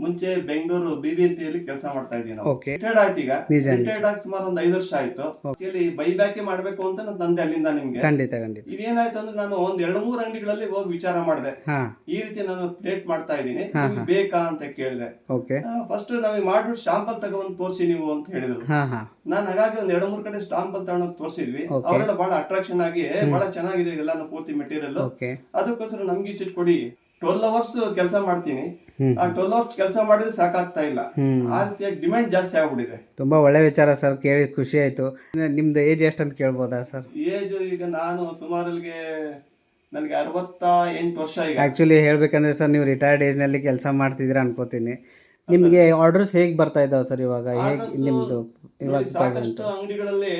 ಮುಂಚೆ ಬೆಂಗಳೂರು ಬಿಬಿಎಂಪಿಯಲ್ಲಿ ಕೆಲಸ ಮಾಡ್ತಾ ಇದ್ದೀವಿ ನಾವು. ಓಕೆ. ರಿಟೈರ್ಡ್ ಆಯ್ತು ಈಗ. ನಿಜ, ನಿಜ. ರಿಟೈರ್ಡ್ ಆಗಿ ಸುಮಾರು ಒಂದು 5 ವರ್ಷ ಆಯ್ತು. ಆಕ್ಚುಲಿ ಬೈಬ್ಯಾಕ್ ಮಾಡಬೇಕು ಅಂತ ನಾನು ತಂದೆ ಅಲ್ಲಿಂದ ನಿಮ್ಗೆ. ಖಂಡಿತ ಖಂಡಿತ. ಇದೇನಾಯ್ತು ಅಂದ್ರೆ ನಾನು ಒಂದ್ 2-3 ಅಂಗಡಿಗಳಲ್ಲಿ ಹೋಗಿ ವಿಚಾರ ಮಾಡಿದೆ. ಹಾ. ಈ ರೀತಿ ನಾನು ಪ್ಲೇಟ್ ಮಾಡ್ತಾ ಇದ್ದೀನಿ, ನಿಮ್ಗೆ ಬೇಕಾ ಅಂತ ಕೇಳಿದೆ. ಓಕೆ. ಫಸ್ಟ್ ನಮಗೆ ಮಾಡ್ಬಿಟ್ಟು ಶಾಂಪಲ್ ತಗೊಂಡ್ ತೋರಿಸಿ ನೀವು ಅಂತ ಹೇಳಿದ್ರು. ಹಾ ಹಾ. ನಾನು ಹಾಗಾಗಿ ಒಂದ್ 2-3 ಕಡೆ ಶಾಂಪಲ್ ತಗೊಂಡೋಗಿ ತೋರಿಸಿದ್ವಿ. ಅವರೆಲ್ಲ ಬಹಳ ಅಟ್ರಾಕ್ಷನ್ ಆಗಿ ಬಹಳ ಚೆನ್ನಾಗಿದೆ ಎಲ್ಲಾನು ಪೂರ್ತಿ ಮೆಟೀರಿಯಲ್. ಓಕೆ. ಅದಕ್ಕೋಸ್ಕರ ನಮ್ಗೆ ಇಷ್ಟು ಕೊಡಿ. 12 ಅವರ್ಸ್ ಕೆಲಸ ಮಾಡ್ತೀನಿ. ಆ 12 ಅವರ್ಸ್ ಕೆಲಸ ಮಾಡಿದ್ರೆ ಸಾಕಾಗ್ತಾ ಇಲ್ಲ. ಆ ರೀತಿಯಾಗಿ ಡಿಮ್ಯಾಂಡ್ ಜಾಸ್ತಿ ಆಗ್ಬಿಟ್ಟಿದೆ. ತುಂಬಾ ಒಳ್ಳೆ ವಿಚಾರ ಸರ್, ಕೇಳಿ ಖುಷಿ ಆಯ್ತು. ನಿಮ್ದು ಏಜ್ ಎಷ್ಟು ಅಂತ ಕೇಳ್ಬೋದಾ ಸರ್? ಏಜ್ ಈಗ ನಾನು ಸುಮಾರಿಗೆ ನನಗೆ 68 ವರ್ಷ ಈಗ. ಆಕ್ಚುಲಿ ಹೇಳ್ಬೇಕಂದ್ರೆ ಸರ್, ನೀವು ರಿಟೈರ್ಡ್ ಏಜ್ ನಲ್ಲಿ ಕೆಲಸ ಮಾಡ್ತಿದ್ದೀರಾ ಅನ್ಕೋತೀನಿ. ನಿಮ್ಗೆ ಆರ್ಡರ್ಸ್ ಹೇಗ್ ಬರ್ತಾ ಇದಾವೆ ಸರ್ ಇವಾಗ? ಹೇಗೆ ನಿಮ್ದು ಇವಾಗ ಸಾಕಷ್ಟು ಅಂಗಡಿಗಳಲ್ಲಿ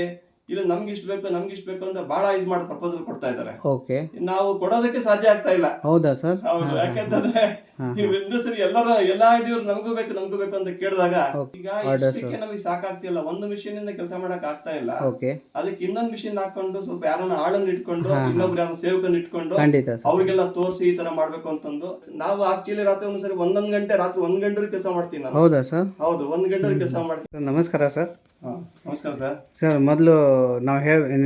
ಇಲ್ಲ ನಮ್ಗೆ ಇಷ್ಟ ಬೇಕು ಅಂತ ಬಹಳ ಇದು ಮಾಡಿ ಪ್ರಪೋಸಲ್ ಕೊಡ್ತಾ ಇದ್ದಾರೆ. ಓಕೆ. ನಾವು ಕೊಡೋದಕ್ಕೆ ಸಾಧ್ಯ ಆಗ್ತಾ ಇಲ್ಲ. ಹೌದಾ ಸರ್? ಹೌದು. ಯಾಕೆಂತಂದ್ರೆ ನೀವು ಒಂದು ಸರಿ ಎಲ್ಲಾ ಐಡಿಯವ್ರು ನಮಗೂ ಬೇಕು ಅಂತ ಕೇಳಿದಾಗ ಈಗ ಇಷ್ಟಕ್ಕೆ ನಮಗೆ ಸಾಕಾಗ್ತಿಲ್ಲ. ಒಂದು ಮಿಷಿನ್ ಇಂದ ಕೆಲಸ ಮಾಡಕ್ ಆಗ್ತಾ ಇಲ್ಲ. ಓಕೆ. ಅದಕ್ಕೆ ಇನ್ನೊಂದು ಮಿಷಿನ್ ಹಾಕೊಂಡು ಸ್ವಲ್ಪ ಯಾರನ್ನ ಆಳನ್ನು ಇಟ್ಕೊಂಡು ಇನ್ನೊಬ್ರು ಯಾರು ಸೇವಕನ್ನ ಇಟ್ಕೊಂಡು ಖಂಡಿತ ಸರ್ ಅವ್ರಿಗೆಲ್ಲ ತೋರಿಸಿ ಈ ತರ ಮಾಡ್ಬೇಕು ಅಂತಂದು ನಾವು ಆಕ್ಚುಲಿ ರಾತ್ರಿ ಒಂದ್ಸರಿ 1 ಗಂಟೆ ರಾತ್ರಿ 1 ಗಂಟೆ ಕೆಲಸ ಮಾಡ್ತೀನಿ ನಾನು. ಹೌದಾ ಸರ್? ಹೌದು, 1 ಗಂಟೆ ಕೆಲಸ ಮಾಡ್ತೀನಿ. ನಮಸ್ಕಾರ ಸರ್. ನಮಸ್ಕಾರ ಸರ್. ಸರ್ ಮೊದಲು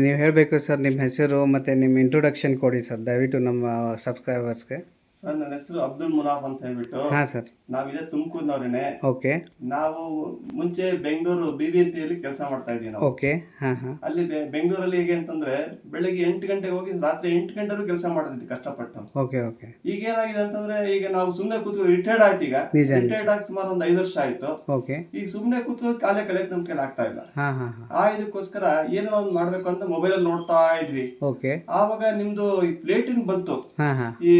ನೀವು ಹೇಳಬೇಕು ಸರ್, ನಿಮ್ಮ ಹೆಸರು ಮತ್ತು ನಿಮ್ಮ ಇಂಟ್ರೊಡಕ್ಷನ್ ಕೊಡಿ ಸರ್ ದಯವಿಟ್ಟು ನಮ್ಮ ಸಬ್ಸ್ಕ್ರೈಬರ್ಸ್ಗೆ. ಸರ್ ನನ್ನ ಹೆಸರು ಅಬ್ದುಲ್ ಮುನಾಫ್ ಅಂತ ಹೇಳ್ಬಿಟ್ಟು. ಹಾಂ ಸರ್. ನಾವಿದೆ ತುಮಕೂರಿನವ್ರೇನೆ. ಓಕೆ. ನಾವು ಮುಂಚೆ ಬೆಂಗಳೂರು ಬಿಬಿಎಂಪಿಯಲ್ಲಿ ಕೆಲಸ ಮಾಡ್ತಾ ಇದ್ದೀವಿ ನಾವು. ಓಕೆ. ಹಾಂ ಹಾಂ. ಅಲ್ಲಿ ಬೆಂಗಳೂರಲ್ಲಿ ಹೇಗೆ ಅಂತಂದ್ರೆ ಬೆಳಗ್ಗೆ 8 ಗಂಟೆಗೆ ಹೋಗಿ ರಾತ್ರಿ 8 ಗಂಟೆವರೆಗೂ ಕೆಲಸ ಮಾಡ್ತಿದ್ವಿ ಕಷ್ಟಪಟ್ಟು. Okay okay. ಈಗ ಏನಾಗಿದೆ ಅಂತಂದ್ರೆ ಈಗ ನಾವು ಸುಮ್ಮನೆ ಕೂತ್ಕೊಂಡು ರಿಟೈರ್ಡ್ ಆಯ್ತು ಈಗ. ರಿಟೈರ್ಡ್ ಆಗಿ ಸುಮಾರು ಒಂದು 5 ವರ್ಷ ಆಯ್ತು. ಓಕೆ. ಈಗ ಸುಮ್ಮನೆ ಕೂತ್ಕೊಂಡು ಕಾಲೇ ಕಳೆಯಕ್ಕೆ ನಮ್ ಕೈಲಿ ಆಗ್ತಾ ಇಲ್ಲ. ಹಾಂ ಹಾಂ. ಇದಕ್ಕೋಸ್ಕರ ಏನೋ ಒಂದು ಮಾಡ್ಬೇಕು ಅಂತ ಮೊಬೈಲ್ ಅಲ್ಲಿ ನೋಡ್ತಾ ಇದ್ವಿ. ಓಕೆ. ಆವಾಗ ನಿಮ್ದು ಈ ಪ್ಲೇಟಿಂಗ್ ಬಂತು. ಹಾಂ ಹಾಂ. ಈ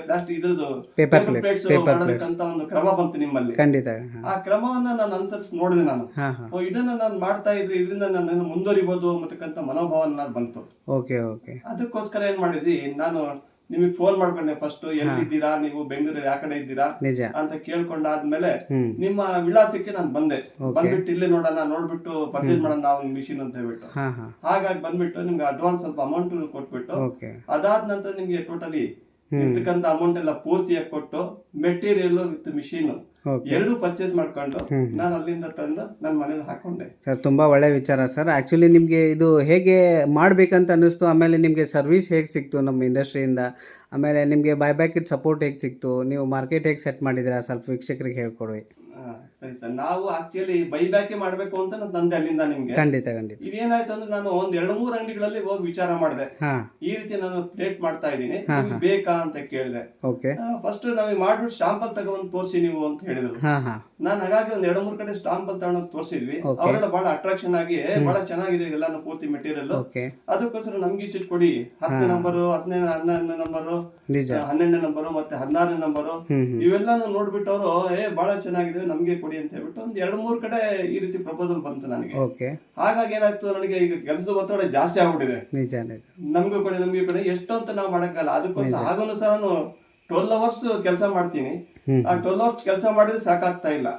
ಪ್ಲಾಸ್ಟಿಕ್ ಇದ್ರದ್ದು ಪೇಪರ್ ಪ್ಲೇಟ್ಸ್ ಮಾಡೋದಕ್ಕಂತ ಒಂದು ಕ್ರಮ ಬಂತು ನಿಮ್ಮಲ್ಲಿ. ಖಂಡಿತ. ಆ ಕ್ರಮವನ್ನ ನಾನು ಅನುಸರಿಸಿ ನೋಡಿದೆ ನಾನು. ಇದನ್ನ ನಾನು ಮಾಡ್ತಾ ಇದ್ರೆ ಇದರಿಂದ ನಾನು ಮುಂದುವರಿಬಹುದು ಅಂತಕ್ಕಂತ ಮನೋಭಾವ ನಾನು ಬಂತು. Okay okay. ಅದಕ್ಕೋಸ್ಕರ ಏನ್ ಮಾಡಿದ್ವಿ, ನಾನು ನಿಮಗೆ ಫೋನ್ ಮಾಡ್ಕೊಂಡೆ. ಫಸ್ಟ್ ಎಲ್ಲಿದ್ದೀರಾ ನೀವು, ಬೆಂಗಳೂರಲ್ಲಿ ಯಾವ ಕಡೆ ಇದ್ದೀರಾ ಅಂತ ಕೇಳ್ಕೊಂಡಾದ್ಮೇಲೆ ನಿಮ್ಮ ವಿಳಾಸಕ್ಕೆ ನಾನು ಬಂದೆ. ಬಂದ್ಬಿಟ್ಟು ಇಲ್ಲೇ ನೋಡ್ಬಿಟ್ಟು ಪರ್ಚೇಸ್ ಮಾಡೋಣ ನಾವು ಮಿಷಿನ್ ಅಂತ ಹೇಳ್ಬಿಟ್ಟು. ಹಾಗಾಗಿ ಬಂದ್ಬಿಟ್ಟು ನಿಮ್ಗೆ ಅಡ್ವಾನ್ಸ್ ಸ್ವಲ್ಪ ಅಮೌಂಟ್ ಕೊಟ್ಬಿಟ್ಟು ಅದಾದ ನಂತರ ನಿಮ್ಗೆ ಟೋಟಲಿ ಇರ್ತಕ್ಕಂತ ಅಮೌಂಟ್ ಎಲ್ಲ ಪೂರ್ತಿಯಾಗಿ ಕೊಟ್ಟು ಮೆಟೀರಿಯಲ್ ವಿತ್ ಮಿಷಿನ್ ಎರಡು ಪರ್ಚೇಸ್ ಮಾಡ್ಕೊಂಡು ನಾನು ಅಲ್ಲಿಂದ ತಂದು ನನ್ನ ಮನೇಲಿ ಹಾಕೊಂಡೆ. ಸರ್ ತುಂಬಾ ಒಳ್ಳೆ ವಿಚಾರ ಸರ್. ಆಕ್ಚುಲಿ ನಿಮಗೆ ಇದು ಹೇಗೆ ಮಾಡ್ಬೇಕಂತ ಅನ್ನಿಸ್ತು, ಆಮೇಲೆ ನಿಮಗೆ ಸರ್ವಿಸ್ ಹೇಗೆ ಸಿಕ್ತು ನಮ್ಮ ಇಂಡಸ್ಟ್ರಿಯಿಂದ, ಆಮೇಲೆ ನಿಮಗೆ ಬೈಬ್ಯಾಕ್ ಸಪೋರ್ಟ್ ಹೇಗೆ ಸಿಕ್ತು, ನೀವು ಮಾರ್ಕೆಟ್ ಹೇಗೆ ಸೆಟ್ ಮಾಡಿದ್ದೀರಾ, ಸ್ವಲ್ಪ ವೀಕ್ಷಕರಿಗೆ ಹೇಳ್ಕೊಡಿ. ಸರಿ ಸರ್. ನಾವು ಆಕ್ಚುಲಿ ಬೈಬ್ಯಾಕ್ ಮಾಡಬೇಕು ಅಂತ ನಾನು ತಂದೆ ಅಲ್ಲಿಂದ ನಿಮ್ಗೆ. ಖಂಡಿತ ಖಂಡಿತ. ಇದೇನಾಯ್ತು ಅಂದ್ರೆ ನಾನು ಒಂದ್ 2-3 ಅಂಗಡಿಗಳಲ್ಲಿ ಹೋಗಿ ವಿಚಾರ ಮಾಡಿದೆ. ಈ ರೀತಿ ನಾನು ಪ್ಲೇಟ್ ಮಾಡ್ತಾ ಇದ್ದೀನಿ, ನಿಮ್ಗೆ ಬೇಕಾ ಅಂತ ಕೇಳಿದೆ. ಓಕೆ. ಫಸ್ಟ್ ನಮಗೆ ಮಾಡ್ಬಿಟ್ಟು ಶಾಂಪಲ್ ತಗೊಂಡ್ ತೋರಿಸಿ ನೀವು ಅಂತ ಹೇಳಿದ್ರು. ನಾನು ಹಾಗಾಗಿ ಒಂದ್ 2-3 ಕಡೆ ಶಾಂಪಲ್ ತಗೊಂಡೋಗಿ ತೋರಿಸಿದ್ವಿ. ಅವರೆಲ್ಲ ಬಹಳ ಅಟ್ರಾಕ್ಷನ್ ಆಗಿ ಬಹಳ ಚೆನ್ನಾಗಿದೆ ಎಲ್ಲಾನು ಪೂರ್ತಿ ಮೆಟೀರಿಯಲ್. ಅದಕ್ಕೋಸ್ಕರ ನಮ್ಗೆ ಇಷ್ಟು ಕೊಡಿ. 10ನೇ ನಂಬರು, 11ನೇ ನಂಬರು, 12ನೇ ನಂಬರು ಮತ್ತೆ 16ನೇ ನಂಬರು ಇವೆಲ್ಲಾನು ನೋಡ್ಬಿಟ್ಟು ಅವರು ಬಹಳ ಚೆನ್ನಾಗಿದೆ ನಮ್ಗೆ ಕೊಡಿ ಅಂತ ಹೇಳ್ಬಿಟ್ಟು ಒಂದ್ 2-3 ಕಡೆ ಈ ರೀತಿ ಪ್ರಪೋಸಲ್ ಬಂತು ನನಗೆ. ಹಾಗಾಗಿ ಏನಾಯ್ತು, ನನಗೆ ಈಗ ಕೆಲಸದ ಒತ್ತಡ ಜಾಸ್ತಿ ಆಗ್ಬಿಟ್ಟಿದೆ. ನಮ್ಗೆ ಕೊಡಿ ಎಷ್ಟು ಅಂತ ನಾವು ಮಾಡಕ್ಕಲ್ಲ. ಅದಕ್ಕೋಸ್ಕರ ಆಗಲೂ ಸಹ ನಾನು 12 ಅವರ್ಸ್ ಕೆಲಸ ಮಾಡ್ತೀನಿ. ಆ 12 ಅವರ್ಸ್ ಕೆಲಸ ಮಾಡಿದ್ರೆ ಸಾಕಾಗ್ತಾ ಇಲ್ಲ.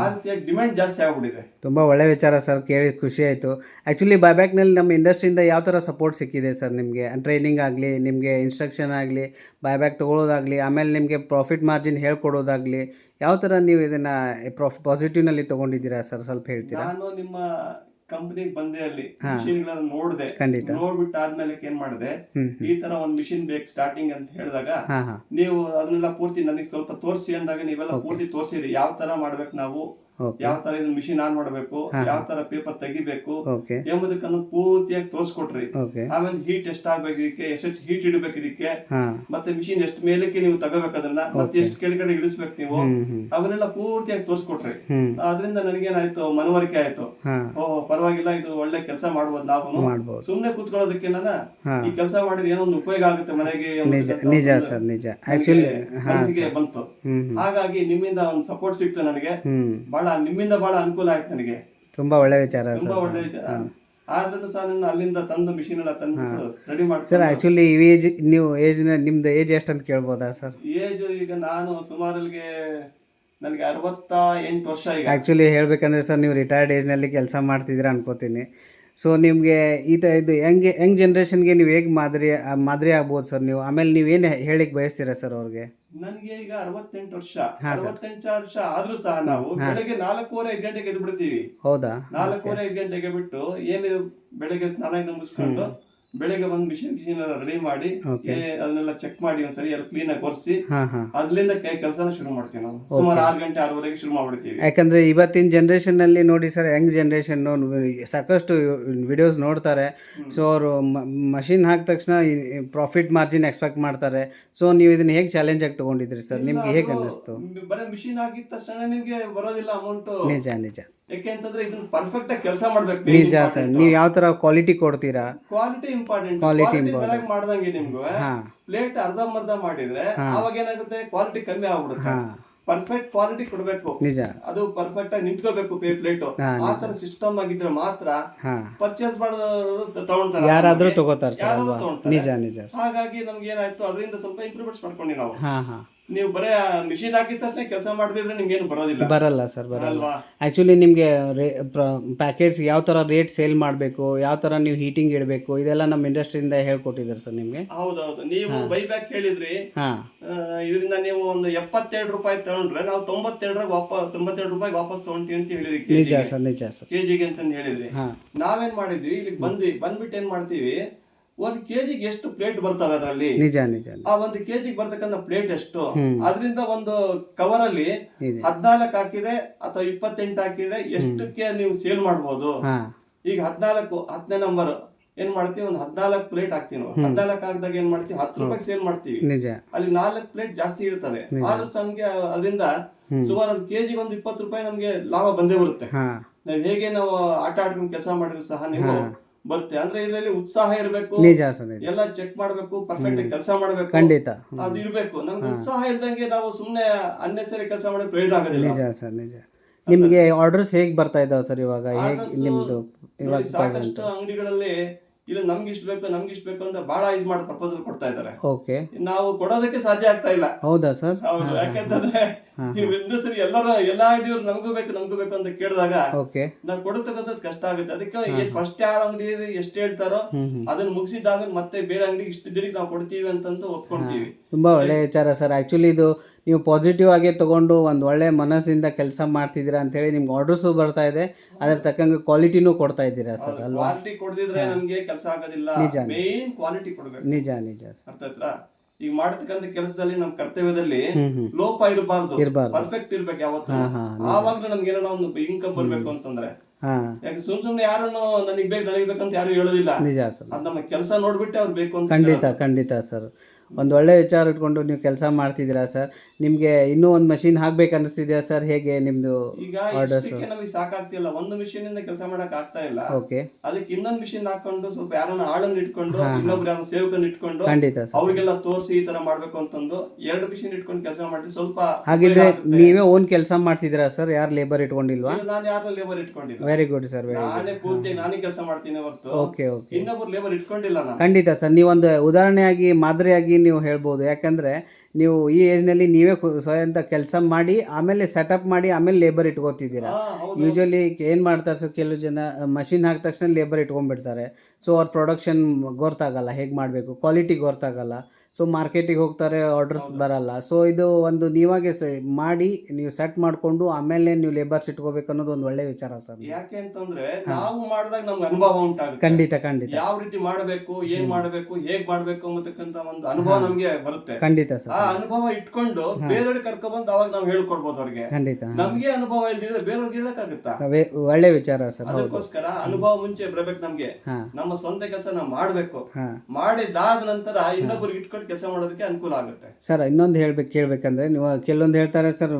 ಆ ರೀತಿಯಾಗಿ ಡಿಮ್ಯಾಂಡ್ ಜಾಸ್ತಿ ಆಗ್ಬಿಟ್ಟಿದೆ. ತುಂಬಾ ಒಳ್ಳೆ ವಿಚಾರ ಸರ್, ಕೇಳಿ ಖುಷಿ ಆಯ್ತು. ಆಕ್ಚುಲಿ ಬೈಬ್ಯಾಕ್ ನಲ್ಲಿ ನಮ್ಮ ಇಂಡಸ್ಟ್ರಿಯಿಂದ ಯಾವ ತರ ಸಪೋರ್ಟ್ ಸಿಕ್ಕಿದೆ ಸರ್ ನಿಮಗೆ? ಟ್ರೈನಿಂಗ್ ಆಗಲಿ, ನಿಮಗೆ ಇನ್ಸ್ಟ್ರಕ್ಷನ್ ಆಗಲಿ, ಬೈಬ್ಯಾಕ್ ತಗೊಳ್ಳೋದಾಗ್ಲಿ, ಆಮೇಲೆ ನಿಮಗೆ ಪ್ರಾಫಿಟ್ ಮಾರ್ಜಿನ್ ಹೇಳ್ಕೊಡೋದಾಗ್ಲಿ, ಯಾವ ತರ ನೀವು ಇದನ್ನ ಪಾಸಿಟಿವ್ ನಲ್ಲಿ ತಗೊಂಡಿದ್ದೀರಾ ಸರ್, ಸ್ವಲ್ಪ ಹೇಳ್ತೀರಾ? ನಾನು ನಿಮ್ಮ ಕಂಪನಿಗೆ ಬಂದೆ, ಅಲ್ಲಿ ಮಿಷಿನ್ ಗಳನ್ನ ನೋಡಿದೆ. ನೋಡ್ಬಿಟ್ಟು ಆದ್ಮೇಲೆ ಏನ್ ಮಾಡಿದೆ, ಈ ತರ ಒಂದ್ ಮಿಷಿನ್ ಬೇಕು ಸ್ಟಾರ್ಟಿಂಗ್ ಅಂತ ಹೇಳಿದಾಗ ನೀವು ಅದನ್ನೆಲ್ಲ ಪೂರ್ತಿ ನನಗೆ ಸ್ವಲ್ಪ ತೋರಿಸಿ ಅಂದಾಗ ನೀವೆಲ್ಲ ಪೂರ್ತಿ ತೋರಿಸಿರಿ. ಯಾವ ತರ ಮಾಡ್ಬೇಕು ನಾವು, ಯಾವ ತರ ಇದನ್ನ ಮಿಷಿನ್ ಆನ್ ಮಾಡಬೇಕು, ಯಾವ ತರ ಪೇಪರ್ ತೆಗಿಬೇಕು ಎಂಬುದಕ್ಕನ್ನು ಪೂರ್ತಿಯಾಗಿ ತೋರಿಸ್ಕೊಟ್ರಿ. ಆಮೇಲೆ ಹೀಟ್ ಎಷ್ಟಾಗಬೇಕು ಇದಕ್ಕೆ, ಎಷ್ಟು ಹೀಟ್ ಇಡಬೇಕು ಇದಕ್ಕೆ, ಮತ್ತೆ ಮಿಷಿನ್ ಎಷ್ಟು ಮೇಲಕ್ಕೆ ನೀವು ತಗೋಬೇಕು ಅದನ್ನ, ಮತ್ತೆ ಎಷ್ಟು ಕೆಳಗಡೆ ಇಳಿಸ್ಬೇಕು ನೀವು, ಅವನ್ನೆಲ್ಲ ಪೂರ್ತಿಯಾಗಿ ತೋರಿಸ್ಕೊಟ್ರಿ. ಅದರಿಂದ ನನಗೇನಾಯ್ತು, ಮನವರಿಕೆ ಆಯ್ತು. ಪರವಾಗಿಲ್ಲ, ಇದು ಒಳ್ಳೆ ಕೆಲಸ ಮಾಡ್ಬೋದು. ನಾವು ಸುಮ್ನೆ ಕೂತ್ಕೊಳ್ಳೋದಕ್ಕೆ ಈ ಕೆಲಸ ಮಾಡಿದ್ರೆ ಏನೋ ಒಂದು ಉಪಯೋಗ ಆಗುತ್ತೆ ಮನೆಗೆ ಮನಸ್ಸಿಗೆ ಬಂತು. ಹಾಗಾಗಿ ನಿಮ್ಮಿಂದ ಒಂದು ಸಪೋರ್ಟ್ ಸಿಕ್ತು ನನಗೆ. ನಿಮ್ಮಿಂದ ಬಹಳ ಅನುಕೂಲ ಆಯ್ತು ನನಗೆ. ತುಂಬಾ ಒಳ್ಳೆ ವಿಚಾರ. ತುಂಬಾ ಒಳ್ಳೆ ವಿಚಾರ. ಆದ್ರೂ ಸಹ ನಾನು ಅಲ್ಲಿಂದ ತಂದು ಮಿಷಿನ್ ಎಲ್ಲ ತಂದು ರೆಡಿ ಮಾಡಿ ಸರ್. ಆಕ್ಚುಲಿ ನೀವು ನಿಮ್ದು ಏಜ್ ಎಷ್ಟು ಅಂತ ಕೇಳ್ಬೋದಾ ಸರ್? ಏಜ್ ಈಗ ನಾನು ಸುಮಾರಿಗೆ ನನಗೆ 68 ವರ್ಷ ಈಗ. ಆಕ್ಚುಲಿ ಹೇಳ್ಬೇಕಂದ್ರೆ ಸರ್, ನೀವು ರಿಟೈರ್ಡ್ ಏಜ್ ನಲ್ಲಿ ಕೆಲಸ ಮಾಡ್ತಿದ್ದೀರಾ ಅನ್ಕೋತೀನಿ. ಸೊ ನಿಮಗೆ ಇದು ಯಂಗ್ ಜನ್ರೇಷನ್ಗೆ ನೀವು ಹೇಗೆ ಮಾದರಿ ಆಗ್ಬೋದು ಸರ್ ನೀವು? ಆಮೇಲೆ ನೀವೇನು ಹೇಳಿಕ್ಕೆ ಬಯಸ್ತೀರಾ ಸರ್ ಅವ್ರಿಗೆ? ನನಗೆ ಈಗ 68 ವರ್ಷ. 68 ವರ್ಷ ಆದ್ರೂ ಸಹ ನಾವು ಬೆಳಗ್ಗೆ 4:30-5 ಗಂಟೆಗೆ ಎದ್ದು ಬಿಡ್ತೀವಿ. ಹೌದಾ? 4:30-5 ಗಂಟೆಗೆ ಬಿಟ್ಟು ಏನಿದೆ ಬೆಳಗ್ಗೆ ಸ್ನಾನ ಮುಗಿಸ್ಕೊಂಡು ಬೆಳಗ್ಗೆ ಒಂದು ಮಿಷಿನ್ ರೆಡಿ ಮಾಡಿ ಅದನ್ನೆಲ್ಲ ಚೆಕ್ ಮಾಡಿ ಒಂದ್ಸರಿ ಎಲ್ಲ ಕ್ಲೀನ್ ಆಗಿ ಒರೆಸಿ ಅದ್ರಿಂದ ಕೆಲಸನ ಶುರು ಮಾಡ್ತೀವಿ ನಾವು. ಸುಮಾರು 6 ಗಂಟೆ 6:30ಗೆ ಶುರು ಮಾಡ್ಬಿಡ್ತೀವಿ. ಯಾಕಂದ್ರೆ ಇವತ್ತಿನ ಜನರೇಷನ್ ನಲ್ಲಿ ನೋಡಿ ಸರ್, ಯಂಗ್ ಜನರೇಷನ್ ಸಾಕಷ್ಟು ವಿಡಿಯೋಸ್ ನೋಡ್ತಾರೆ. ಸೊ ಅವರು ಮಷಿನ್ ಹಾಕಿದ ತಕ್ಷಣ ಪ್ರಾಫಿಟ್ ಮಾರ್ಜಿನ್ ಎಕ್ಸ್ಪೆಕ್ಟ್ ಮಾಡ್ತಾರೆ. ಸೊ ನೀವು ಇದನ್ನ ಹೇಗೆ ಚಾಲೆಂಜ್ ಆಗಿ ತಗೊಂಡಿದ್ರಿ ಸರ್? ನಿಮ್ಗೆ ಹೇಗೆ ಅನ್ನಿಸ್ತು? ಬರೀ ಮಿಷಿನ್ ಹಾಕಿದ ತಕ್ಷಣ ನಿಮ್ಗೆ ಬರೋದಿಲ್ಲ ಅಮೌಂಟ್. ನಿಜ ನಿಜ. ಯಾಕೆ ಅಂತಂದ್ರೆ ಇದನ್ನ ಪರ್ಫೆಕ್ಟ್ ಆಗಿ ಕೆಲಸ ಮಾಡ್ಬೇಕು. ನಿಜ ಸರ್. ನೀವು ಯಾವ ತರ ಕ್ವಾಲಿಟಿ ಕೊಡ್ತೀರಾ? Quality important. ಕ್ವಾಲಿಟಿ ಸರಿಯಾಗಿ ಮಾಡ್ದಂಗೆ ನಿಮ್ಗೆ ಪ್ಲೇಟ್ ಅರ್ಧಂಬರ್ಧ ಮಾಡಿದ್ರೆ ಅವಾಗ ಏನಾಗುತ್ತೆ, ಕ್ವಾಲಿಟಿ ಕಮ್ಮಿ ಆಗ್ಬಿಡುತ್ತೆ. ಪರ್ಫೆಕ್ಟ್ ಕ್ವಾಲಿಟಿ ಕೊಡ್ಬೇಕು. ನಿಜ. ಅದು ಪರ್ಫೆಕ್ಟ್ ಆಗಿ ನಿಂತ್ಕೋಬೇಕು ಪ್ಲೇಟ್. ಆ ತರ ಸಿಸ್ಟಮ್ ಆಗಿದ್ರೆ ಮಾತ್ರ ಪರ್ಚೇಸ್ ಮಾಡೋದು ತಗೊಂತಾರೆ, ಯಾರಾದ್ರೂ ತಗೋತಾರೆ ಸರ್. ನಿಜ ನಿಜ. ಹಾಗಾಗಿ ನಮ್ಗೆ ಏನಾಯ್ತು, ಅದರಿಂದ ಸ್ವಲ್ಪ ಇಂಪ್ರೂವ್ಮೆಂಟ್ಸ್ ಮಾಡ್ಕೊಂಡಿ ನಾವು. ನೀವು ಬರೇ ಮಿಷಿನ್ ಹಾಕಿದ ತಕ್ಷಣ ಕೆಲಸ ಮಾಡಿದ್ರೆ ನಿಮ್ಗೆ ಏನು ಬರಲ್ಲ ಸರ್. ಬರಲ್ಲ. ಆಕ್ಚುಲಿ ನಿಮಗೆ ಪ್ಯಾಕೆಟ್ಸ್ ಯಾವ ತರ ರೇಟ್ ಸೇಲ್ ಮಾಡಬೇಕು, ಯಾವ ತರ ನೀವು ಹೀಟಿಂಗ್ ಇಡಬೇಕು, ಇದೆಲ್ಲ ನಮ್ಮ ಇಂಡಸ್ಟ್ರಿಯಿಂದ ಹೇಳ್ಕೊಟ್ಟಿದ್ದಾರೆ ಸರ್ ನಿಮ್ಗೆ. ಹೌದೌದು. ನೀವು ಬೈಬ್ಯಾಕ್ ಹೇಳಿದ್ರಿ. ಇದರಿಂದ ನೀವು ಒಂದು 72 ರೂಪಾಯಿ ತಗೊಂಡ್ರೆ ನಾವು 92 ರೂಪಾಯಿ ವಾಪಸ್ ತಗೊಂತೀವಿ ಅಂತ ಹೇಳಿದ್ರಿ. ನಿಜ ಸರ್. ನಿಜ ಸರ್. ಕೆಜಿಗೆ ಅಂತ ಹೇಳಿದ್ರಿ. ನಾವೇನ್ ಮಾಡಿದ್ವಿ, ಇಲ್ಲಿಗೆ ಬಂದ್ಬಿಟ್ಟು ಏನ್ ಮಾಡ್ತೀವಿ, 1 ಕೆಜಿಗೆ ಎಷ್ಟು ಪ್ಲೇಟ್ ಬರ್ತವೆ ಅದರಲ್ಲಿ. ನಿಜ ನಿಜ. ಆ 1 ಕೆಜಿಗೆ ಬರ್ತಕ್ಕಂಥ ಪ್ಲೇಟ್ ಎಷ್ಟು, ಅದರಿಂದ ಒಂದು ಕವರ್ ಅಲ್ಲಿ 14 ಹಾಕಿದ್ರೆ ಅಥವಾ 28 ಹಾಕಿದ್ರೆ ಎಷ್ಟಕ್ಕೆ ನೀವು ಸೇಲ್ ಮಾಡ್ಬೋದು. ಈಗ 14 10ನೇ ನಂಬರ್ ಏನ್ ಮಾಡ್ತೀವಿ, ಒಂದು 14 ಪ್ಲೇಟ್ ಹಾಕ್ತೀವಿ. 14 ಹಾಕಿದಾಗ ಏನ್ ಮಾಡ್ತೀವಿ, 10 ರೂಪಾಯಿ ಸೇಲ್ ಮಾಡ್ತೀವಿ. ಅಲ್ಲಿ 4 ಪ್ಲೇಟ್ ಜಾಸ್ತಿ ಇರ್ತವೆ. ಆದ್ರೂ ನಮ್ಗೆ ಅದರಿಂದ ಸುಮಾರು 1 ಕೆಜಿಗೆ ಒಂದು 20 ರೂಪಾಯಿ ನಮ್ಗೆ ಲಾಭ ಬಂದೇ ಬರುತ್ತೆ. ನಾವ್ ಹೇಗೆ ನಾವು ಆಟ ಆಡ್ಕೊಂಡು ಕೆಲಸ ಮಾಡಿದ್ರು ಸಹ ನೀವು ಬರುತ್ತೆ. ಅಂದ್ರೆ ಇದರಲ್ಲಿ ಉತ್ಸಾಹ ಇರಬೇಕು. ಎಲ್ಲ ಚೆಕ್ ಮಾಡ್ಬೇಕು, ಪರ್ಫೆಕ್ಟ್ ಕೆಲಸ ಮಾಡ್ಬೇಕು. ಖಂಡಿತ ಅದು ಇರ್ಬೇಕು. ನಮ್ಗೆ ಉತ್ಸಾಹ ಇಲ್ದಂಗೆ ನಾವು ಸುಮ್ನೆ ಅನ್ನೆಸರಿ ಕೆಲಸ ಮಾಡೋಕೆ ಪ್ರಯೋಜನ ಆಗೋದಿಲ್ಲ. ನಿಜ ಸರ್. ನಿಜ. ನಿಮ್ಗೆ ಆರ್ಡರ್ಸ್ ಹೇಗೆ ಬರ್ತಾ ಇದಾವೆ ಸರ್ ಇವಾಗ? ಹೇಗೆ ನಿಮ್ದು ಇವಾಗ? ಸಾಕಷ್ಟು ಅಂಗಡಿಗಳಲ್ಲಿ ಇಲ್ಲ ನಮ್ಗೆ ಇಷ್ಟ ಬೇಕು ಅಂತ ಬಹಳ ಮಾಡಿ ಪ್ರಪೋಸಲ್ ಕೊಡ್ತಾ ಇದಾರೆ. ಓಕೆ. ನಾವು ಕೊಡೋದಕ್ಕೆ ಸಾಧ್ಯ ಆಗ್ತಾ ಇಲ್ಲ. ಹೌದಾ ಸರ್? ಹೌದು. ಯಾಕಂತಂದ್ರೆ ಸರಿ ಎಲ್ಲಾ ಅಂಗಡಿಯವ್ರು ನಮಗೂ ಬೇಕು ಅಂತ ಕೇಳಿದಾಗ ನಾವು ಕೊಡತಕ್ಕಂಥದ್ದು ಕಷ್ಟ ಆಗುತ್ತೆ. ಅದಕ್ಕೆ ಫಸ್ಟ್ ಯಾರ ಅಂಗಡಿ ಎಷ್ಟು ಹೇಳ್ತಾರೋ ಅದನ್ನ ಮುಗಿಸಿದಾದ್ಮೇಲೆ ಮತ್ತೆ ಬೇರೆ ಅಂಗಡಿಗೆ ಇಷ್ಟು ದಿನಕ್ಕೆ ನಾವು ಕೊಡ್ತೀವಿ ಅಂತಂದು ಒಪ್ಕೊಂತೀವಿ. ತುಂಬಾ ಒಳ್ಳೆ ವಿಚಾರ ಸರ್. ಆಕ್ಚುಲಿ ಇದು ನೀವು ಪಾಸಿಟಿವ್ ಆಗಿ ತಗೊಂಡು ಒಂದು ಒಳ್ಳೆ ಮನಸ್ಸಿಂದ ಕೆಲಸ ಮಾಡ್ತಿದ್ದೀರಾ ಅಂತ ಹೇಳಿ ನಿಮ್ಗೆ ಆರ್ಡರ್ಸು ಬರ್ತಾ ಇದೆ, ಅದ್ರ ತಕ್ಕಂಗೆ ಕ್ವಾಲಿಟಿನೂ ಕೊಡ್ತಾ ಇದ್ದೀರಾ ಸರ್ ಅಲ್ವಾ? ಕ್ವಾಲಿಟಿ ಕೊಡದಿದ್ರೆ ನಮ್ಗೆ ಕೆಲಸ ಆಗೋದಿಲ್ಲ. ಮೇನ್ ಕ್ವಾಲಿಟಿ ಕೊಡ್ಬೇಕು. ನಿಜ ನಿಜ. ಅರ್ಥ ಆಯ್ತಾ? ಈಗ ಮಾಡತಕ್ಕಂಥ ಕೆಲಸದಲ್ಲಿ ನಮ್ಮ ಕರ್ತವ್ಯದಲ್ಲಿ ಲೋಪ ಇರಬಾರ್ದು, ಪರ್ಫೆಕ್ಟ್ ಇರ್ಬೇಕು ಯಾವತ್ತು. ಆವಾಗ್ಲೂ ನಮ್ಗೆ ಏನೋ ಒಂದು ಇನ್ಕಮ್ ಬರ್ಬೇಕು ಅಂತಂದ್ರೆ. ಯಾಕೆ ಸುಮ್ನೆ ಯಾರನ್ನು ನನಗೆ ಬೇಕಂತ ಯಾರು ಹೇಳೋದಿಲ್ಲ. ನಿಜ ಸರ್. ಅದ್ ನಮ್ಮ ಕೆಲಸ ನೋಡ್ಬಿಟ್ಟೆ ಅವ್ರು ಬೇಕು ಅಂತ. ಖಂಡಿತ ಸರ್. ಒಂದು ಒಳ್ಳೆ ವಿಚಾರ ಇಟ್ಕೊಂಡು ನೀವು ಕೆಲಸ ಮಾಡ್ತಿದ್ದೀರಾ ಸರ್. ನಿಮಗೆ ಇನ್ನೂ ಒಂದು ಮಷಿನ್ ಹಾಕ್ಬೇಕು ಅನಿಸ್ತಿದ್ಯಾ ಸರ್? ಹೇಗೆ ನಿಮ್ದು ಈಗ ನಮಗೆ ಸಾಕಾಗ್ತಿಲ್ಲ, ಒಂದು ಮಿಷಿನ್ ಇಂದ ಕೆಲಸ ಮಾಡಕ್ ಆಗ್ತಾ ಇಲ್ಲ. ಓಕೆ. ಅದಕ್ಕೆ ಇನ್ನೊಂದು ಮಿಷಿನ್ ಹಾಕೊಂಡು ಸ್ವಲ್ಪ ಯಾರನ್ನ ಆಳನ್ನ ಇಟ್ಕೊಂಡು ಇನ್ನೊಬ್ರು ಯಾರು ಸೇವಕನ್ನ ಇಟ್ಕೊಂಡು ಖಂಡಿತ ಅವ್ರಿಗೆಲ್ಲ ತೋರಿಸಿ ಈ ತರ ಮಾಡ್ಬೇಕು ಅಂತಂದು 2 ಮಿಷಿನ್ ಇಟ್ಕೊಂಡು ಕೆಲಸ ಮಾಡಿ ಸ್ವಲ್ಪ. ಹಾಗಿದ್ರೆ ನೀವೇ ಓನ್ ಕೆಲಸ ಮಾಡ್ತಿದ್ದೀರಾ ಸರ್? ಯಾರು ಲೇಬರ್ ಇಟ್ಕೊಂಡಿಲ್ವಾ? ನಾನು ಯಾರು ಲೇಬರ್ ಇಟ್ಕೊಂಡಿಲ್ಲ. Very good sir. ನಾನೇ ಪೂರ್ತಿ ನಾನೇ ಕೆಲಸ ಮಾಡ್ತೀನಿ ಹೊರತು ಇನ್ನೊಬ್ರು ಲೇಬರ್ ಇಟ್ಕೊಂಡಿಲ್ಲ ನಾನು. ಖಂಡಿತ ಸರ್. ನೀವೊಂದು ಉದಾಹರಣೆಯಾಗಿ ಮಾದರಿಯಾಗಿ ನೀವು ಹೇಳ್ಬೋದು. ಯಾಕಂದ್ರೆ ನೀವು ಈ ಏಜ್ನಲ್ಲಿ ನೀವೇ ಸ್ವಯಂ ಕೆಲಸ ಮಾಡಿ ಆಮೇಲೆ ಸೆಟಪ್ ಮಾಡಿ ಆಮೇಲೆ ಲೇಬರ್ ಇಟ್ಕೋತಿದ್ದೀರಾ. ಯೂಶಲಿ ಏನು ಮಾಡ್ತಾರೆ ಸರ್, ಕೆಲವು ಜನ ಮಷಿನ್ ಹಾಕಿದ ತಕ್ಷಣ ಲೇಬರ್ ಇಟ್ಕೊಂಡ್ಬಿಡ್ತಾರೆ. ಸೊ ಅವ್ರ ಪ್ರೊಡಕ್ಷನ್ ಗೊತ್ತಾಗಲ್ಲ, ಹೇಗೆ ಮಾಡಬೇಕು, ಕ್ವಾಲಿಟಿ ಗೊತ್ತಾಗಲ್ಲ. ಸೊ ಮಾರ್ಕೆಟಿಗೆ ಹೋಗ್ತಾರೆ, ಆರ್ಡರ್ಸ್ ಬರಲ್ಲ. ಸೊ ಇದು ಒಂದು ನೀವಾಗೆ ಮಾಡಿ ನೀವು ಸೆಟ್ ಮಾಡಿಕೊಂಡು ಆಮೇಲೆ ನೀವು ಲೇಬರ್ಸ್ ಇಟ್ಕೋಬೇಕು ಅನ್ನೋದು ಒಂದು ಒಳ್ಳೆ ವಿಚಾರ ಸರ್. ಯಾಕೆ ಅಂತಂದ್ರೆ ನಾವು ಮಾಡಿದಾಗ ನಮ್ಗೆ ಅನುಭವ ಉಂಟಾಗುತ್ತೆ. ಖಂಡಿತ ಯಾವ ರೀತಿ ಮಾಡಬೇಕು, ಏನ್ ಮಾಡಬೇಕು, ಹೇಗ್ ಮಾಡ್ಬೇಕು ಅನ್ನತಕ್ಕಂತ ಒಂದು ಅನುಭವ ನಮ್ಗೆ ಬರುತ್ತೆ. ಖಂಡಿತ ಸರ್. ಆ ಅನುಭವ ಇಟ್ಕೊಂಡು ಬೇರೆಯವ್ರಿಗೆ ಕರ್ಕೊಂಡ್ಬಂದು ಅವಾಗ ನಾವು ಹೇಳ್ಕೊಡ್ಬೋದು ಅವ್ರಿಗೆ. ಖಂಡಿತ. ನಮ್ಗೆ ಅನುಭವ ಇಲ್ದಿದ್ರೆ ಬೇರೆಯವ್ರಿಗೆ ಹೇಳಕ್ಕಾಗುತ್ತಾ? ಒಳ್ಳೆ ವಿಚಾರ ಸರ್. ಅದಕ್ಕೋಸ್ಕರ ಅನುಭವ ಮುಂಚೆ ಬರ್ಬೇಕು ನಮ್ಗೆ. ನಮ್ಮ ಸ್ವಂತ ಕೆಲಸ ನಾವು ಮಾಡ್ಬೇಕು. ಮಾಡಿದಾದ ನಂತರ ಇನ್ನೊಬ್ಬರಿಗೆ ಇಟ್ಕೊಂಡು ಕೆಲಸ ಮಾಡೋದಕ್ಕೆ ಅನುಕೂಲ ಆಗುತ್ತೆ ಸರ್. ಇನ್ನೊಂದು ಕೇಳ್ಬೇಕಂದ್ರೆ ನೀವು ಕೆಲವೊಂದು ಹೇಳ್ತಾರೆ ಸರ್,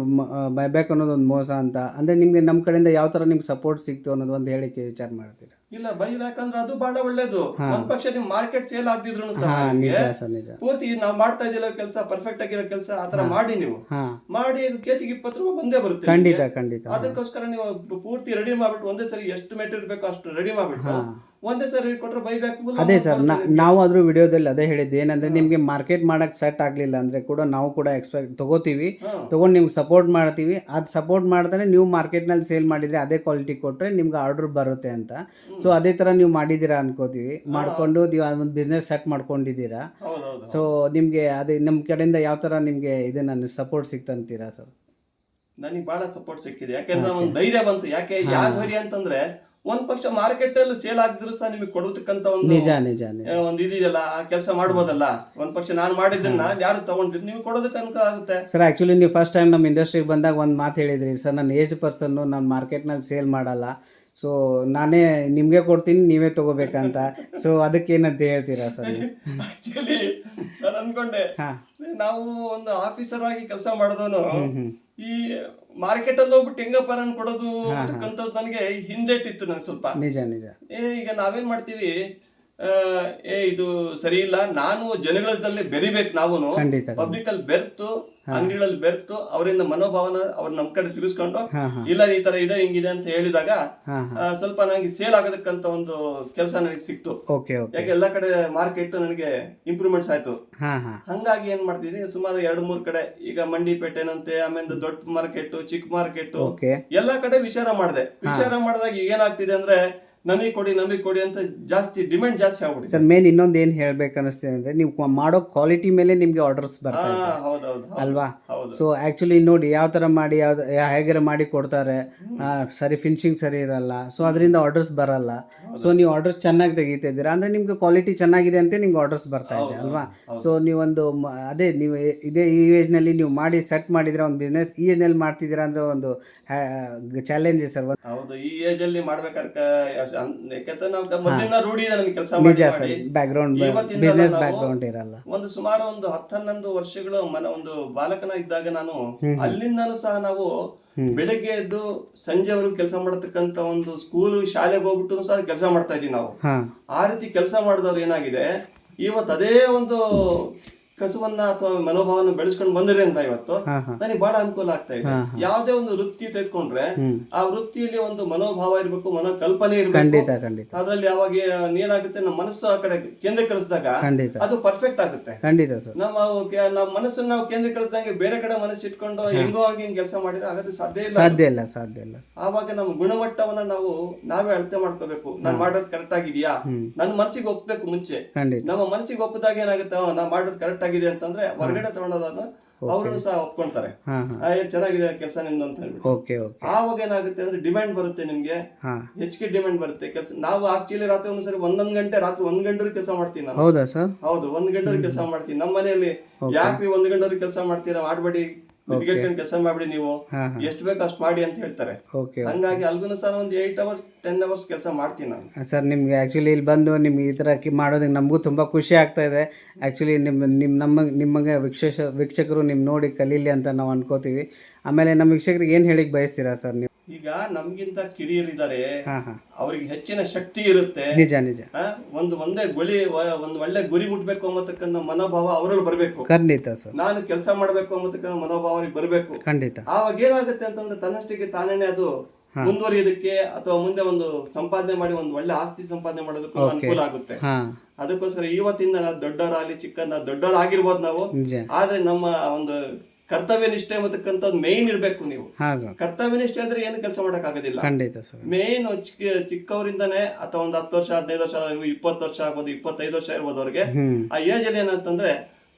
ಬೈಬ್ಯಾಕ್ ಅನ್ನೋದು ಒಂದು ಮೋಸ ಅಂತ. ಅಂದ್ರೆ ನಿಮ್ಗೆ ನಮ್ಮ ಕಡೆಯಿಂದ ಯಾವ ತರ ನಿಮ್ಗೆ ಸಪೋರ್ಟ್ ಸಿಕ್ತು ಅನ್ನೋದು ಒಂದು ಹೇಳಿಕೆ ವಿಚಾರ ಮಾಡ್ತೀರಾ? ಇಲ್ಲ, ಬೈಬ್ಯಾಕ್ ಅಂದ್ರೆ ಅದು ಬಹಳ ಒಳ್ಳೇದು. ಒಂದ್ ಪಕ್ಷ ನಿಮ್ ಮಾರ್ಕೆಟ್ ಸೇಲ್ ಆಗ್ದಿದ್ರು ಪೂರ್ತಿ ನಾವ್ ಮಾಡ್ತಾ ಇದೀವಿ ಕೆಲಸ, ಪರ್ಫೆಕ್ಟ್ ಆಗಿರೋ ಕೆಲಸ ಆತರ ಮಾಡಿ ನೀವು ಮಾಡಿ ಕೆಜಿಗೆ 20 ರೂಪಾಯಿ ಬಂದೇ ಬರುತ್ತೆ. ಖಂಡಿತ. ಅದಕ್ಕೋಸ್ಕರ ನೀವು ಪೂರ್ತಿ ರೆಡಿ ಮಾಡ್ಬಿಟ್ಟು ಒಂದೇ ಸರಿ ಎಷ್ಟು ಮೆಟೀರಿಯಲ್ ಬೇಕೋ ಅಷ್ಟು ರೆಡಿ ಮಾಡ್ಬಿಟ್ಟು ಒಂದೇ ಸರಿ ಕೊಟ್ರೆ ಬೈಬ್ಯಾಕ್. ಅದೇ ಸರ್, ನಾವು ಅದ್ರ ವಿಡಿಯೋದಲ್ಲಿ ಅದೇ ಹೇಳಿದ್ದು. ಏನಂದ್ರೆ ನಿಮ್ಗೆ ಮಾರ್ಕೆಟ್ ಮಾಡಕ್ ಸೆಟ್ ಆಗ್ಲಿಲ್ಲ ಅಂದ್ರೆ ಕೂಡ ನಾವು ಕೂಡ ಎಕ್ಸ್ಪೆಕ್ಟ್ ತಗೋತೀವಿ, ತಗೊಂಡು ನಿಮ್ಗೆ ಸಪೋರ್ಟ್ ಮಾಡ್ತೀವಿ. ಅದು ಸಪೋರ್ಟ್ ಮಾಡ್ತಾನೆ ನೀವು ಮಾರ್ಕೆಟ್ ನಲ್ಲಿ ಸೇಲ್ ಮಾಡಿದ್ರೆ ಅದೇ ಕ್ವಾಲಿಟಿ ಕೊಟ್ರೆ ನಿಮ್ಗೆ ಆರ್ಡರ್ ಬರುತ್ತೆ ಅಂತ. ಸೊ ಅದೇ ಥರ ನೀವು ಮಾಡಿದ್ದೀರಾ ಅನ್ಕೋತೀವಿ, ಮಾಡ್ಕೊಂಡು ನೀವು ಅದೊಂದು ಬಿಸ್ನೆಸ್ ಸೆಟ್ ಮಾಡ್ಕೊಂಡಿದ್ದೀರಾ. ಹೌದೌದು. ಸೊ ನಿಮಗೆ ಅದೇ ನಮ್ಮ ಕಡೆಯಿಂದ ಯಾವ ಥರ ನಿಮಗೆ ಇದನ್ನು ಸಪೋರ್ಟ್ ಸಿಕ್ತಂತೀರಾ ಸರ್? ನನಗೆ ಬಹಳ ಸಪೋರ್ಟ್ ಸಿಕ್ಕಿದೆ, ಯಾಕೆಂದ್ರೆ ಒಂದು ಧೈರ್ಯ ಬಂತು. ಯಾಕೆ ಧೈರ್ಯ ಅಂತಂದ್ರೆ ಒಂದ್ ಪಕ್ಷ ಮಾರ್ಕೆಟ್ ಅಲ್ಲಿ ಸೇಲ್ ಆಗಿದ್ರು ಸಹ ನಿಮಗೆ ಕೊಡತಕ್ಕಂತ ಒಂದು ನಿಜ ನಿಜ ಒಂದು ಇದೆಯಲ್ಲ, ಆ ಕೆಲಸ ಮಾಡ್ಬೋದಲ್ಲ. ಒಂದ್ ಪಕ್ಷ ನಾನು ಮಾಡಿದ್ದನ್ನ ಯಾರು ತಗೊಂಡಿದ್ದು ನಿಮ್ಗೆ ಕೊಡೋದಕ್ಕೆ ಅನುಕೂಲ ಆಗುತ್ತೆ. ಸರ್ ಆಕ್ಚುಲಿ ನೀವು ಫಸ್ಟ್ ಟೈಮ್ ನಮ್ಮ ಇಂಡಸ್ಟ್ರಿಗೆ ಬಂದಾಗ ಒಂದು ಮಾತು ಹೇಳಿದ್ರಿ ಸರ್, ನನ್ನ ಏಜ್ ಪರ್ಸನ್ನು ನಾನು ಮಾರ್ಕೆಟ್ನಲ್ಲಿ ಸೇಲ್ ಮಾಡಲ್ಲ, ಸೊ ನಾನೇ ನಿಮಗೆ ಕೊಡ್ತೀನಿ, ನೀವೇ ತಗೋಬೇಕಂತ. ಸೊ ಅದಕ್ಕೇನಂತ ಹೇಳ್ತೀರಾ ಸರ್? ಆಕ್ಚುಲಿ ನಾನು ಅನ್ಕೊಂಡೆ, ನಾವು ಒಂದು ಆಫೀಸರ್ ಆಗಿ ಕೆಲಸ ಮಾಡಿದವನು ಈ ಮಾರ್ಕೆಟ್ ಅಲ್ಲಿ ಹೋಗ್ಬಿಟ್ಟು ಹೆಂಗಪ್ಪ ನಾನು ಕೊಡೋದು ಅಂತಕ್ಕಂಥದ್ದು ನನಗೆ ಹಿಂದೆಟ್ಟಿತ್ತು ನನಗೆ ಸ್ವಲ್ಪ. ನಿಜ ನಿಜ. ಈಗ ನಾವೇನ್ ಮಾಡ್ತೀವಿ, ಇದು ಸರಿ ಇಲ್ಲ, ನಾನು ಜನಗಳಲ್ಲಿ ಬೆರಿಬೇಕು, ನಾವು ಪಬ್ಲಿಕ್ ಅಲ್ಲಿ ಬೆರ್ತು, ಅಂಗಡಿಗಳಲ್ಲಿ ಬೆರ್ತು, ಅವರಿಂದ ಮನೋಭಾವನ ಅವ್ರು ನಮ್ ಕಡೆ ತಿರ್ಸ್ಕೊಂಡು, ಇಲ್ಲ ಈ ತರ ಇದೆ ಹಿಂಗಿದೆ ಅಂತ ಹೇಳಿದಾಗ ಸ್ವಲ್ಪ ನನಗೆ ಸೇಲ್ ಆಗೋದಕ್ಕಂತ ಒಂದು ಕೆಲಸ ನನಗೆ ಸಿಕ್ತು. ಯಾಕೆ ಎಲ್ಲಾ ಕಡೆ ಮಾರ್ಕೆಟ್ ನನಗೆ ಇಂಪ್ರೂವ್ಮೆಂಟ್ಸ್ ಆಯ್ತು. ಹಂಗಾಗಿ ಏನ್ ಮಾಡ್ತಿದ್ವಿ, ಸುಮಾರು 2-3 ಕಡೆ, ಈಗ ಮಂಡಿಪೇಟೆನಂತೆ, ಆಮೇಲೆ ದೊಡ್ಡ ಮಾರ್ಕೆಟ್, ಚಿಕ್ಕ ಮಾರ್ಕೆಟ್, ಎಲ್ಲಾ ಕಡೆ ವಿಚಾರ ಮಾಡಿದಾಗ ಏನಾಗ್ತಿದೆ ಅಂದ್ರೆ, ನಮಗೆ ಕೊಡಿ ಅಂತ ಜಾಸ್ತಿ ಡಿಮ್ಯಾಂಡ್ ಜಾಸ್ತಿ ಆಗ್ಬಿಡುತ್ತೆ ಸರ್. ಮೇನ್ ಇನ್ನೊಂದು ಏನು ಹೇಳ್ಬೇಕು ಅನಿಸ್ತಿದೆ ಅಂದ್ರೆ, ನೀವು ಮಾಡೋ ಕ್ವಾಲಿಟಿ ಮೇಲೆ ನಿಮ್ಗೆ ಆರ್ಡರ್ಸ್ ಬರ್ತಾರೆ ಅಲ್ವಾ? ಸೊ ಆಕ್ಚುಲಿ ನೋಡಿ ಯಾವ ತರ ಮಾಡಿ ಹೇಗಾರ ಮಾಡಿ ಕೊಡ್ತಾರೆ, ಸರಿ ಫಿನಿಶಿಂಗ್ ಸರಿ ಇರಲ್ಲ, ಸೊ ಅದರಿಂದ ಆರ್ಡರ್ಸ್ ಬರಲ್ಲ. ಸೊ ನೀವು ಆರ್ಡರ್ಸ್ ಚೆನ್ನಾಗಿ ತೆಗಿತಿದ್ದೀರಾ ಅಂದ್ರೆ ನಿಮ್ಗೆ ಕ್ವಾಲಿಟಿ ಚೆನ್ನಾಗಿದೆ ಅಂತ ನಿಮ್ಗೆ ಆರ್ಡರ್ಸ್ ಬರ್ತಾ ಇದೆ ಅಲ್ವಾ? ಸೊ ನೀವೊಂದು ಅದೇ ನೀವು ಇದೇ ಈ ಏಜ್ನಲ್ಲಿ ನೀವು ಮಾಡಿ ಸೆಟ್ ಮಾಡಿದ್ರೆ ಒಂದು ಬಿಸ್ನೆಸ್, ಈ ಏಜ್ನಲ್ಲಿ ಮಾಡ್ತಿದ್ದೀರಾ ಅಂದ್ರೆ ಒಂದು ಚಾಲೆಂಜ್ ಸರ್. ಹೌದು, ಈ ಏಜ್ ಅಲ್ಲಿ ಮಾಡ್ಬೇಕಾದ್ರೆ ಒಂದು ಸುಮಾರು ಒಂದು 10-11 ವರ್ಷಗಳು ಒಂದು ಬಾಲಕನ ಇದ್ದಾಗ ನಾನು ಅಲ್ಲಿಂದನೂ ಸಹ ನಾವು ಬೆಳಗ್ಗೆ ಎದ್ದು ಸಂಜೆವರೆಗೂ ಕೆಲಸ ಮಾಡತಕ್ಕಂತ ಒಂದು ಸ್ಕೂಲ್ ಶಾಲೆಗೆ ಹೋಗ್ಬಿಟ್ಟು ಸಹ ಕೆಲಸ ಮಾಡ್ತಾ ಇದೀವಿ ನಾವು. ಆ ರೀತಿ ಕೆಲಸ ಮಾಡಿದವ್ರು ಏನಾಗಿದೆ, ಇವತ್ತು ಅದೇ ಒಂದು ಕಸುವನ್ನ ಅಥವಾ ಮನೋಭಾವನ ಬೆಳೆಸ್ಕೊಂಡು ಬಂದಿರಿ ಅಂತ ಇವತ್ತು ನನಗೆ ಬಹಳ ಅನುಕೂಲ ಆಗ್ತಾ ಇದೆ. ಯಾವುದೇ ಒಂದು ವೃತ್ತಿ ತೆಗೆದುಕೊಂಡ್ರೆ ಆ ವೃತ್ತಿಯಲ್ಲಿ ಒಂದು ಮನೋಭಾವ ಇರ್ಬೇಕು, ಮನೋಕಲ್ಪನೆ ಇರ್ಬೇಕು. ಅದ್ರಲ್ಲಿ ಯಾವಾಗ ಏನಾಗುತ್ತೆ, ನಮ್ಮ ಮನಸ್ಸು ಆ ಕಡೆ ಕೇಂದ್ರೀಕರಿಸಿದಾಗ ಅದು ಪರ್ಫೆಕ್ಟ್ ಆಗುತ್ತೆ. ನಮ್ಮ ಮನಸ್ಸನ್ನ ನಾವು ಕೇಂದ್ರೀಕರಿಸಿದಂಗೆ ಬೇರೆ ಕಡೆ ಮನಸ್ಸು ಇಟ್ಕೊಂಡು ಹೆಂಗೋ ಹಂಗೆ ಕೆಲಸ ಮಾಡಿದ್ರೆ ಆಗತ್ತೆ ಸಾಧ್ಯ ಇಲ್ಲ. ಆವಾಗ ನಮ್ಮ ಗುಣಮಟ್ಟವನ್ನ ನಾವೇ ಅಳತೆ ಮಾಡ್ಕೋಬೇಕು. ನಾನು ಮಾಡೋದು ಕರೆಕ್ಟ್ ಆಗಿದೆಯಾ, ನನ್ನ ಮನಸ್ಸಿಗೆ ಒಪ್ಬೇಕು ಮುಂಚೆ. ನಮ್ಮ ಮನಸ್ಸಿಗೆ ಒಪ್ಪಿದಾಗ ಏನಾಗುತ್ತೆ, ನಾವು ಮಾಡೋದು ಕರೆಕ್ಟ್ ಆಗಿದೆ ಅಂತಂದ್ರೆ ಹೊರಗಡೆ ತಗೊಂಡೋದನ್ನ ಅವರು ಸಹ ಒಪ್ಕೊಂತಾರೆ, ಚೆನ್ನಾಗಿದೆ ಕೆಲಸ ನಿಮ್ದು ಅಂತ ಹೇಳ್ಬಿಟ್ಟು. ಆವಾಗ ಏನಾಗುತ್ತೆ ಅಂದ್ರೆ ಡಿಮ್ಯಾಂಡ್ ಬರುತ್ತೆ, ನಿಮ್ಗೆ ಹೆಚ್ಚಿಗೆ ಡಿಮ್ಯಾಂಡ್ ಬರುತ್ತೆ ಕೆಲಸ. ನಾವು ಆಕ್ಚುಲಿ ರಾತ್ರಿ ಒಂದ್ಸರಿ 1 ಗಂಟೆ, ರಾತ್ರಿ 1 ಗಂಟೆ ಕೆಲಸ ಮಾಡ್ತೀನಿ ನಾನು. ಹೌದಾ ಸರ್? ಹೌದು, 1 ಗಂಟೆ ಕೆಲಸ ಮಾಡ್ತೀನಿ. ನಮ್ಮ ಮನೆಯಲ್ಲಿ ಯಾಕೆ 1 ಗಂಟೆ ಕೆಲಸ ಮಾಡ್ತೀರಾ, ಮಾಡ್ಬೇಡಿ, ಕೆಲಸ ಮಾಡ್ಬಿಡಿ, ನೀವು ಎಷ್ಟು ಬೇಕು ಅಷ್ಟು ಮಾಡಿ ಅಂತ ಹೇಳ್ತಾರೆ. ಹಂಗಾಗಿ ಅಲ್ಗೂ ಸಹ ಒಂದು 8 ಅವರ್ಸ್ 10 ಅವರ್ಸ್ ಕೆಲಸ ಮಾಡ್ತೀನಿ ನಾನು. ಸರ್ ನಿಮ್ಗೆ ಆ್ಯಕ್ಚುಲಿ ಇಲ್ಲಿ ಬಂದು ನಿಮ್ಗೆ ಈ ಥರ ಮಾಡೋದಕ್ಕೆ ನಮಗೂ ತುಂಬ ಖುಷಿ ಆಗ್ತಾ ಇದೆ. ಆ್ಯಕ್ಚುಲಿ ನಿಮಗೆ ವೀಕ್ಷಕರು ನೋಡಿ ಕಲೀಲಿ ಅಂತ ನಾವು ಅನ್ಕೋತೀವಿ. ಆಮೇಲೆ ನಮ್ಮ ವೀಕ್ಷಕರಿಗೆ ಏನು ಹೇಳಿಕ್ಕೆ ಬಯಸ್ತೀರಾ ಸರ್ ನೀವು? ಈಗ ನಮ್ಗಿಂತ ಕಿರಿಯರು ಇದ್ದಾರೆ, ಅವ್ರಿಗೆ ಹೆಚ್ಚಿನ ಶಕ್ತಿ ಇರುತ್ತೆ. ನಿಜ ನಿಜ. ಒಂದು ಒಳ್ಳೆ ಗುರಿ ಮುಟ್ಬೇಕು ಅನ್ನತಕ್ಕಂಥ ಮನೋಭಾವ ಅವರಲ್ಲಿ ಬರಬೇಕು. ಖಂಡಿತ ಸರ್. ನಾನು ಕೆಲಸ ಮಾಡ್ಬೇಕು ಅನ್ನತಕ್ಕಂಥ ಮನೋಭಾವ ಅವ್ರಿಗೆ ಬರಬೇಕು. ಖಂಡಿತ. ಆವಾಗ ಏನಾಗುತ್ತೆ ಅಂತಂದ್ರೆ ತನ್ನಷ್ಟಿಗೆ ತಾನೇನೆ ಅದು ಮುಂದುವರಿಯೋದಕ್ಕೆ ಅಥವಾ ಮುಂದೆ ಒಂದು ಸಂಪಾದನೆ ಮಾಡಿ ಒಂದು ಒಳ್ಳೆ ಆಸ್ತಿ ಸಂಪಾದನೆ ಮಾಡೋದಕ್ಕೂ ಅನುಕೂಲ ಆಗುತ್ತೆ. ಅದಕ್ಕೋಸ್ಕರ ಇವತ್ತಿಂದ ದೊಡ್ಡವರಾಗಲಿ ದೊಡ್ಡವರಾಗಿರ್ಬೋದು ನಾವು, ಆದ್ರೆ ನಮ್ಮ ಒಂದು ಕರ್ತವ್ಯ ನಿಷ್ಠೆ ಅನ್ನತಕ್ಕಂಥದ್ದು ಮೇನ್ ಇರ್ಬೇಕು. ನೀವು ಕರ್ತವ್ಯ ನಿಷ್ಠೆ ಅಂದ್ರೆ ಏನು ಕೆಲಸ ಮಾಡಕ್ ಆಗೋದಿಲ್ಲ. ಮೇನ್ ಚಿಕ್ಕವರಿಂದಾನೆ ಅಥವಾ ಒಂದು 10 ವರ್ಷ 15 ವರ್ಷ 20 ವರ್ಷ ಆಗ್ಬೋದು, 25 ವರ್ಷ ಇರ್ಬೋದು ಅವ್ರಿಗೆ. ಆ ಏಜ್ ಅಲ್ಲಿ ಏನಂತಂದ್ರೆ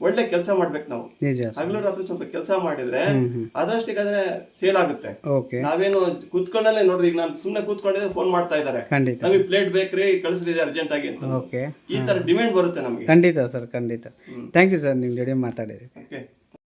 ಒಳ್ಳೆ ಕೆಲಸ ಮಾಡ್ಬೇಕು ನಾವು. ಹಗಲು ರಾತ್ರಿ ಸ್ವಲ್ಪ ಕೆಲಸ ಮಾಡಿದ್ರೆ ಅದರಷ್ಟಿಗೆ ಅದನ್ನೇ ಸೇಲ್ ಆಗುತ್ತೆ. ನಾವೇನು ಕೂತ್ಕೊಂಡಲ್ಲೇ ನೋಡ್ರಿ, ಈಗ ನಾನು ಸುಮ್ನೆ ಕೂತ್ಕೊಂಡಿದ್ರೆ ಫೋನ್ ಮಾಡ್ತಾ ಇದಾರೆ, ನಮಗೆ ಪ್ಲೇಟ್ ಬೇಕ್ರಿ ಕಳಿಸ್ರಿ ಅರ್ಜೆಂಟ್ ಆಗಿ ಅಂತ. ಈ ತರ ಡಿಮ್ಯಾಂಡ್ ಬರುತ್ತೆ ನಮಗೆ. ಖಂಡಿತ ಸರ್, ಖಂಡಿತ. ಥ್ಯಾಂಕ್ ಯು ಸರ್, ನಿಮ್ ಜೊತೆ ಮಾತಾಡಿದ್ವಿ.